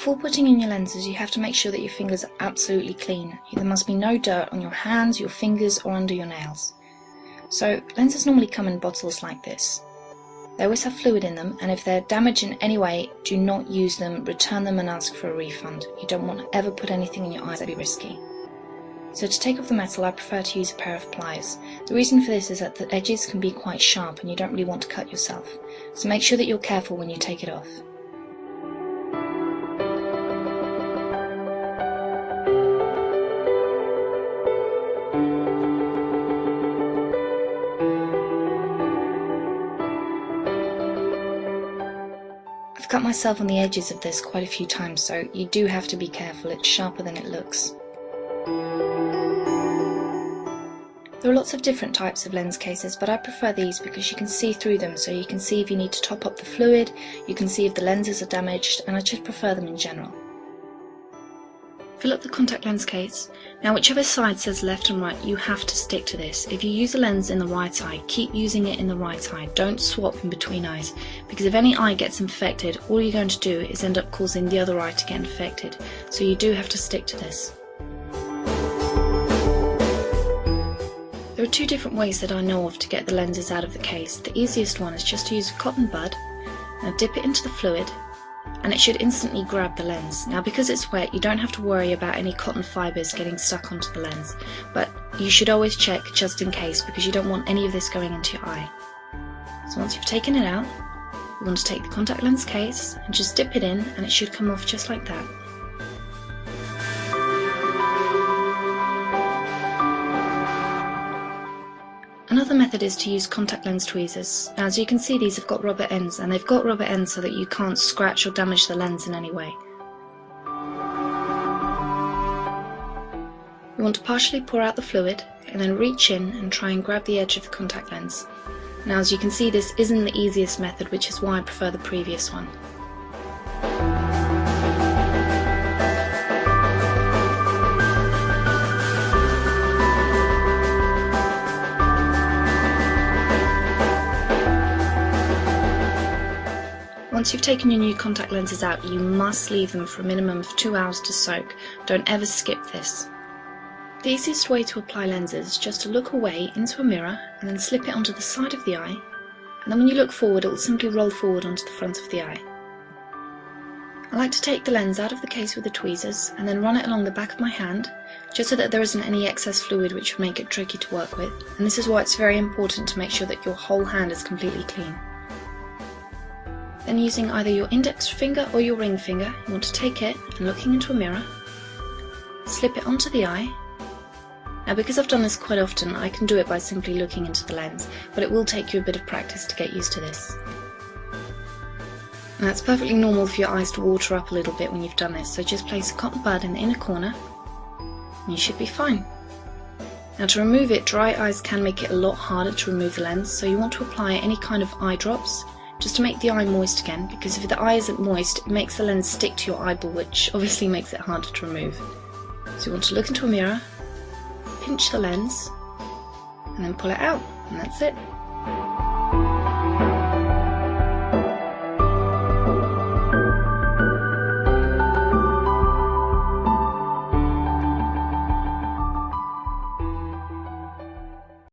Before putting in your lenses, you have to make sure that your fingers are absolutely clean. There must be no dirt on your hands, your fingers, or under your nails. So lenses normally come in bottles like this. They always have fluid in them, and if they're damaged in any way, do not use them, return them and ask for a refund. You don't want to ever put anything in your eyes that would be risky. So to take off the metal, I prefer to use a pair of pliers. The reason for this is that the edges can be quite sharp and you don't really want to cut yourself. So make sure that you're careful when you take it off. I've cut myself on the edges of this quite a few times, so you do have to be careful. It's sharper than it looks. There are lots of different types of lens cases, but I prefer these because you can see through them, so you can see if you need to top up the fluid, you can see if the lenses are damaged, and I just prefer them in general. Fill up the contact lens case. Now whichever side says left and right, you have to stick to this. If you use a lens in the right eye, keep using it in the right eye. Don't swap in between eyes, because if any eye gets infected, all you're going to do is end up causing the other eye to get infected. So you do have to stick to this. There are two different ways that I know of to get the lenses out of the case. The easiest one is just to use a cotton bud. Now dip it into the fluid, and it should instantly grab the lens. Now because it's wet, you don't have to worry about any cotton fibres getting stuck onto the lens, but you should always check just in case, because you don't want any of this going into your eye. So once you've taken it out, you want to take the contact lens case and just dip it in, and it should come off just like that. Another method is to use contact lens tweezers. Now, as you can see, these have got rubber ends, and they've got rubber ends so that you can't scratch or damage the lens in any way. You want to partially pour out the fluid and then reach in and try and grab the edge of the contact lens. Now, as you can see, this isn't the easiest method, which is why I prefer the previous one. Once you've taken your new contact lenses out, you must leave them for a minimum of 2 hours to soak. Don't ever skip this. The easiest way to apply lenses is just to look away into a mirror and then slip it onto the side of the eye, and then when you look forward, it will simply roll forward onto the front of the eye. I like to take the lens out of the case with the tweezers and then run it along the back of my hand, just so that there isn't any excess fluid which would make it tricky to work with, and this is why it's very important to make sure that your whole hand is completely clean. Then using either your index finger or your ring finger, you want to take it and looking into a mirror, slip it onto the eye. Now because I've done this quite often, I can do it by simply looking into the lens, but it will take you a bit of practice to get used to this. Now it's perfectly normal for your eyes to water up a little bit when you've done this, so just place a cotton bud in the inner corner and you should be fine. Now to remove it, dry eyes can make it a lot harder to remove the lens, so you want to apply any kind of eye drops, just to make the eye moist again, because if the eye isn't moist, it makes the lens stick to your eyeball, which obviously makes it harder to remove. So you want to look into a mirror, pinch the lens, and then pull it out, and that's it.